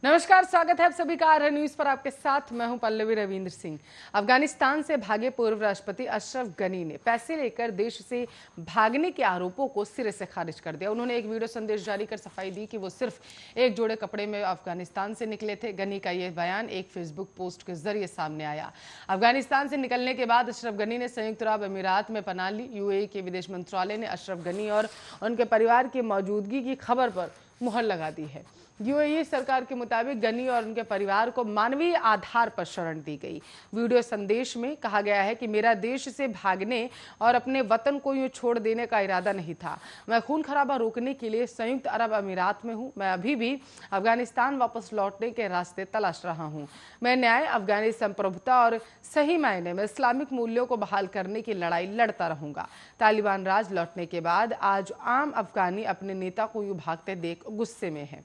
नमस्कार, स्वागत है आप सभी का आर न्यूज पर। आपके साथ मैं हूं पल्लवी रविंद्र सिंह। अफगानिस्तान से भागे पूर्व राष्ट्रपति अशरफ गनी ने पैसे लेकर देश से भागने के आरोपों को सिरे से खारिज कर दिया। उन्होंने एक वीडियो संदेश जारी कर सफाई दी कि वो सिर्फ एक जोड़े कपड़े में अफगानिस्तान से निकले थे। गनी का यह बयान एक फेसबुक पोस्ट के जरिए सामने आया। अफगानिस्तान से निकलने के बाद अशरफ गनी ने संयुक्त अरब अमीरात में पनाह ली। यूएई के विदेश मंत्रालय ने अशरफ गनी और उनके परिवार की मौजूदगी की खबर पर मुहर लगा दी है। यूएई सरकार के मुताबिक गनी और उनके परिवार को मानवीय आधार पर शरण दी गई। वीडियो संदेश में कहा गया है कि मेरा देश से भागने और अपने वतन को यूं छोड़ देने का इरादा नहीं था। मैं खून खराबा रोकने के लिए संयुक्त अरब अमीरात में हूं। मैं अभी भी अफगानिस्तान वापस लौटने के रास्ते तलाश रहा हूं। मैं न्याय, अफगानी संप्रभुता और सही मायने में इस्लामिक मूल्यों को बहाल करने की लड़ाई लड़ता रहूंगा। तालिबान राज लौटने के बाद आज आम अफगानी अपने नेता को यूं भागते देख गुस्से में है।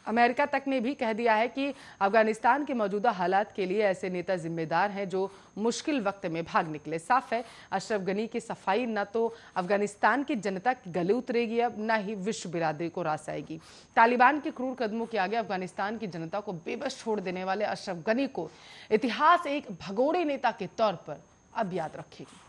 अमेरिका तक ने भी कह दिया है कि अफगानिस्तान के मौजूदा हालात के लिए ऐसे नेता जिम्मेदार हैं जो मुश्किल वक्त में भाग निकले। साफ है, अशरफ गनी की सफाई न तो अफगानिस्तान की जनता के गले उतरेगी, अब न ही विश्व बिरादरी को रास आएगी। तालिबान के क्रूर कदमों के आगे अफगानिस्तान की जनता को बेबस छोड़ देने वाले अशरफ गनी को इतिहास एक भगोड़े नेता के तौर पर अब याद रखेगी।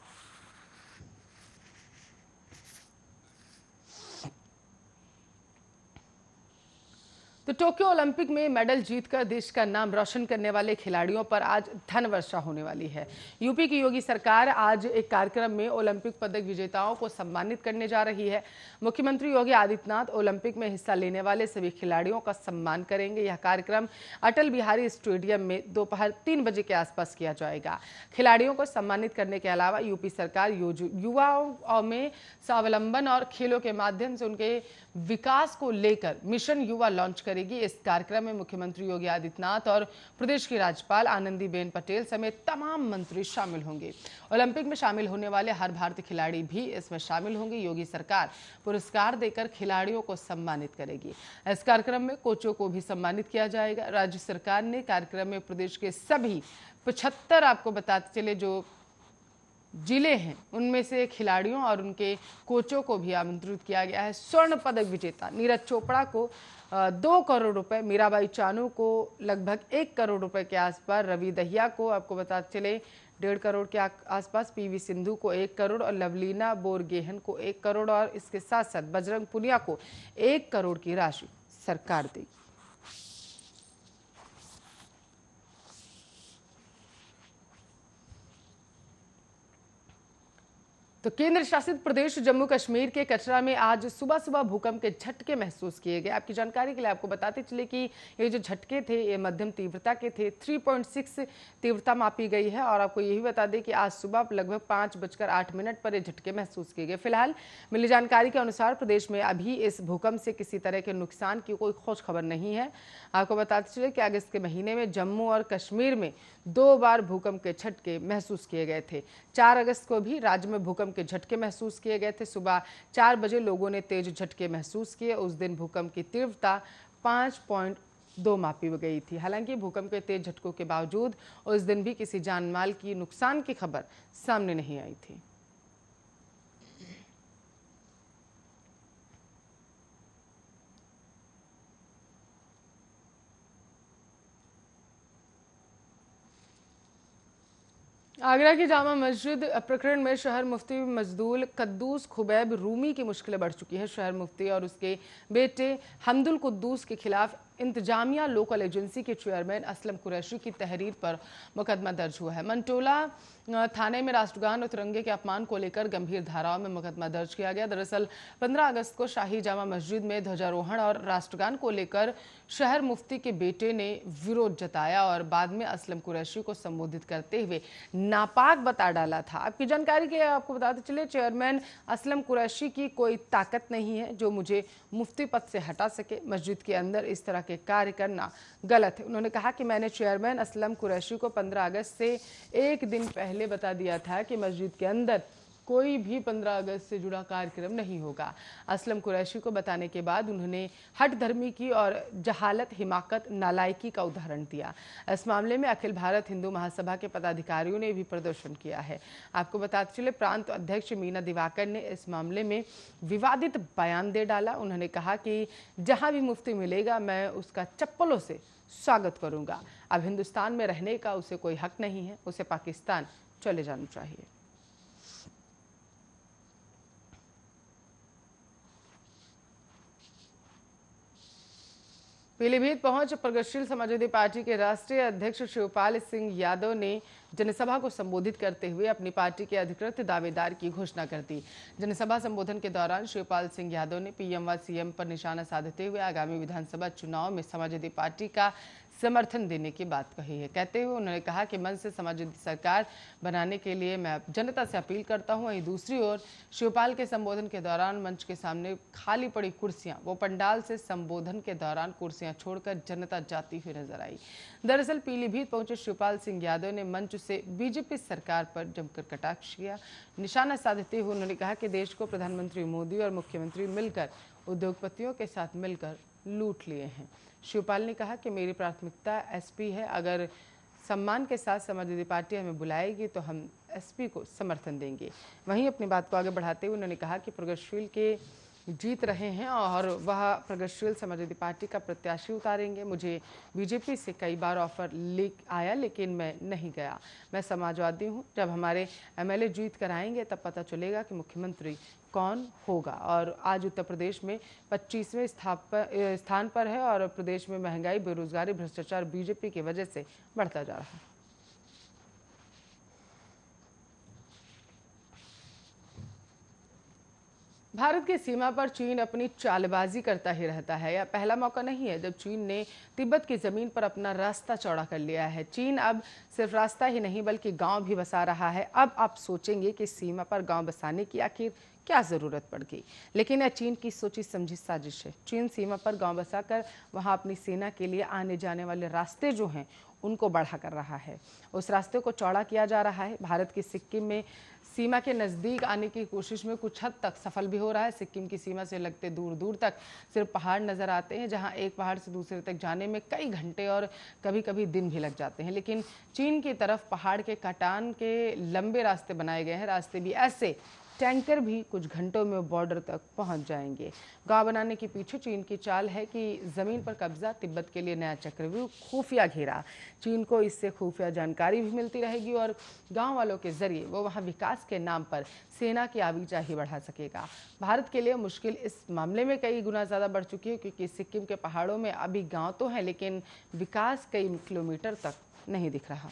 तो टोक्यो ओलंपिक में मेडल जीतकर देश का नाम रोशन करने वाले खिलाड़ियों पर आज धन वर्षा होने वाली है। यूपी की योगी सरकार आज एक कार्यक्रम में ओलंपिक पदक विजेताओं को सम्मानित करने जा रही है। मुख्यमंत्री योगी आदित्यनाथ ओलंपिक में हिस्सा लेने वाले सभी खिलाड़ियों का सम्मान करेंगे। यह कार्यक्रम अटल बिहारी स्टेडियम में दोपहर 3 बजे के आसपास किया जाएगा। खिलाड़ियों को सम्मानित करने के अलावा यूपी सरकार युवाओं में स्वावलंबन और खेलों के माध्यम से उनके विकास को लेकर मिशन युवा लॉन्च करेगी। इस कार्यक्रम में मुख्यमंत्री योगी आदित्यनाथ और प्रदेश की राज्यपाल आनंदीबेन पटेल समेत तमाम मंत्री शामिल होंगे। ओलंपिक में शामिल होने वाले हर भारतीय खिलाड़ी भी इसमें शामिल होंगे। योगी सरकार पुरस्कार देकर खिलाड़ियों को सम्मानित करेगी। इस कार्यक्रम में कोचों को भी सम्मानित किया जाएगा। राज्य सरकार ने कार्यक्रम में प्रदेश के सभी 75 आपको बताते चले जो जिले हैं उनमें से खिलाड़ियों और उनके कोचों को भी आमंत्रित किया गया है। स्वर्ण पदक विजेता नीरज चोपड़ा को 2 करोड़ रुपए, मीराबाई चानू को लगभग 1 करोड़ रुपए के आसपास, रवि दहिया को आपको बताते चले 1.5 करोड़ के आसपास, पीवी सिंधु को 1 करोड़ और लवलीना बोरगेहन को 1 करोड़ और इसके साथ साथ बजरंग पुनिया को 1 करोड़ की राशि सरकार देगी। तो केंद्र शासित प्रदेश जम्मू कश्मीर के कटरा में आज सुबह सुबह भूकंप के झटके महसूस किए गए। आपकी जानकारी के लिए आपको बताते चले कि ये जो झटके थे ये मध्यम तीव्रता के थे। 3.6 तीव्रता मापी गई है। और आपको यही बता दें कि आज सुबह लगभग 5:08 पर ये झटके महसूस किए गए। फिलहाल मिली जानकारी के अनुसार प्रदेश में अभी इस भूकंप से किसी तरह के नुकसान की कोई खोज खबर नहीं है। आपको बताते चले कि अगस्त के महीने में जम्मू और कश्मीर में 2 बार भूकंप के झटके महसूस किए गए थे। 4 अगस्त को भी राज्य में भूकंप के झटके महसूस किए गए थे। सुबह 4 बजे लोगों ने तेज झटके महसूस किए। उस दिन भूकंप की तीव्रता 5.2 मापी गई थी। हालांकि भूकंप के तेज झटकों के बावजूद उस दिन भी किसी जान माल की नुकसान की खबर सामने नहीं आई थी। आगरा की जामा मस्जिद प्रकरण में शहर मुफ्ती मजदूल कद्दूस खुबैब रूमी की मुश्किलें बढ़ चुकी हैं। शहर मुफ्ती और उसके बेटे हमदुल कुद्दूस के खिलाफ इंतजामिया लोकल एजेंसी के चेयरमैन असलम कुरैशी की तहरीर पर मुकदमा दर्ज हुआ है। मंटोला थाने में राष्ट्रगान और तिरंगे के अपमान को लेकर गंभीर धाराओं में मुकदमा दर्ज किया गया। दरअसल 15 अगस्त को शाही जामा मस्जिद में ध्वजारोहण और राष्ट्रगान को लेकर शहर मुफ्ती के बेटे ने विरोध जताया और बाद में असलम कुरैशी को संबोधित करते हुए नापाक बता डाला था। आपकी जानकारी के लिए आपको बताते चले चेयरमैन असलम कुरैशी की कोई ताकत नहीं है जो मुझे मुफ्ती पद से हटा सके। मस्जिद के अंदर इस तरह के कार्य करना गलत है। उन्होंने कहा कि मैंने चेयरमैन असलम कुरैशी को 15 अगस्त से एक दिन पहले बता दिया था कि मस्जिद के अंदर कोई भी 15 अगस्त से जुड़ा कार्यक्रम नहीं होगा। असलम कुरैशी को बताने के बाद उन्होंने हठ धर्मी की और जहालत, हिमाकत, नालायकी का उदाहरण दिया। इस मामले में अखिल भारत हिंदू महासभा के पदाधिकारियों ने भी प्रदर्शन किया है। आपको बताते चले, प्रांत अध्यक्ष मीना दिवाकर ने इस मामले में विवादित बयान दे डाला। उन्होंने कहा कि जहां भी मुफ्ती मिलेगा मैं उसका चप्पलों से स्वागत करूंगा। अब हिंदुस्तान में रहने का उसे कोई हक नहीं है, उसे पाकिस्तान चले जाना चाहिए। पीलीभीत पहुंच प्रगतिशील समाजवादी पार्टी के राष्ट्रीय अध्यक्ष शिवपाल सिंह यादव ने जनसभा को संबोधित करते हुए अपनी पार्टी के अधिकृत दावेदार की घोषणा कर दी। जनसभा संबोधन के दौरान शिवपाल सिंह यादव ने पीएम व सीएम पर निशाना साधते हुए आगामी विधानसभा चुनाव में समाजवादी पार्टी का समर्थन देने की बात कही है। कहते हुए उन्होंने कहा कि मन से समाजवादी सरकार बनाने के लिए मैं जनता से अपील करता हूं। वहीं दूसरी ओर शिवपाल के संबोधन के दौरान मंच के सामने खाली पड़ी कुर्सियां, वो पंडाल से संबोधन के दौरान कुर्सियां छोड़कर जनता जाती हुई नजर आई। दरअसल पीलीभीत पहुंचे शिवपाल सिंह यादव ने मंच से बीजेपी सरकार पर जमकर कटाक्ष किया। निशाना साधते हुए उन्होंने कहा कि देश को प्रधानमंत्री मोदी और मुख्यमंत्री मिलकर उद्योगपतियों के साथ मिलकर लूट लिए हैं। शिवपाल ने कहा कि मेरी प्राथमिकता एसपी है। अगर सम्मान के साथ समाजवादी पार्टी हमें बुलाएगी तो हम एसपी को समर्थन देंगे। वहीं अपनी बात को आगे बढ़ाते हुए उन्होंने कहा कि प्रगतिशील के जीत रहे हैं और वह प्रगतिशील समाजवादी पार्टी का प्रत्याशी उतारेंगे। मुझे बीजेपी से कई बार ऑफर आया लेकिन मैं नहीं गया। मैं समाजवादी हूं। जब हमारे एमएलए जीत कर आएंगे तब पता चलेगा कि मुख्यमंत्री कौन होगा। और आज उत्तर प्रदेश में 25वें स्थान पर है और प्रदेश में महंगाई, बेरोजगारी, भ्रष्टाचार बीजेपी की वजह से बढ़ता जा रहा है। भारत की सीमा पर चीन अपनी चालबाजी करता ही रहता है। यह पहला मौका नहीं है जब चीन ने तिब्बत की जमीन पर अपना रास्ता चौड़ा कर लिया है। चीन अब सिर्फ रास्ता ही नहीं बल्कि गांव भी बसा रहा है। अब आप सोचेंगे कि सीमा पर गांव बसाने की आखिर क्या जरूरत पड़ गई, लेकिन यह चीन की सोची समझी साजिश है। चीन सीमा पर गांव बसाकर वहां अपनी सेना के लिए आने जाने वाले रास्ते जो हैं उनको बढ़ा कर रहा है। उस रास्ते को चौड़ा किया जा रहा है। भारत की सिक्किम में सीमा के नज़दीक आने की कोशिश में कुछ हद तक सफल भी हो रहा है। सिक्किम की सीमा से लगते दूर दूर तक सिर्फ पहाड़ नज़र आते हैं, जहां एक पहाड़ से दूसरे तक जाने में कई घंटे और कभी कभी दिन भी लग जाते हैं। लेकिन चीन की तरफ पहाड़ के कटान के लंबे रास्ते बनाए गए हैं। रास्ते भी ऐसे टैंकर भी कुछ घंटों में बॉर्डर तक पहुंच जाएंगे। गांव बनाने के पीछे चीन की चाल है कि जमीन पर कब्जा, तिब्बत के लिए नया चक्रव्यूह, खुफिया घेरा। चीन को इससे खुफिया जानकारी भी मिलती रहेगी और गांव वालों के जरिए वो वहां विकास के नाम पर सेना की आवाजाही बढ़ा सकेगा। भारत के लिए मुश्किल इस मामले में कई गुना ज़्यादा बढ़ चुकी है क्योंकि सिक्किम के पहाड़ों में अभी गाँव तो हैं लेकिन विकास कई किलोमीटर तक नहीं दिख रहा।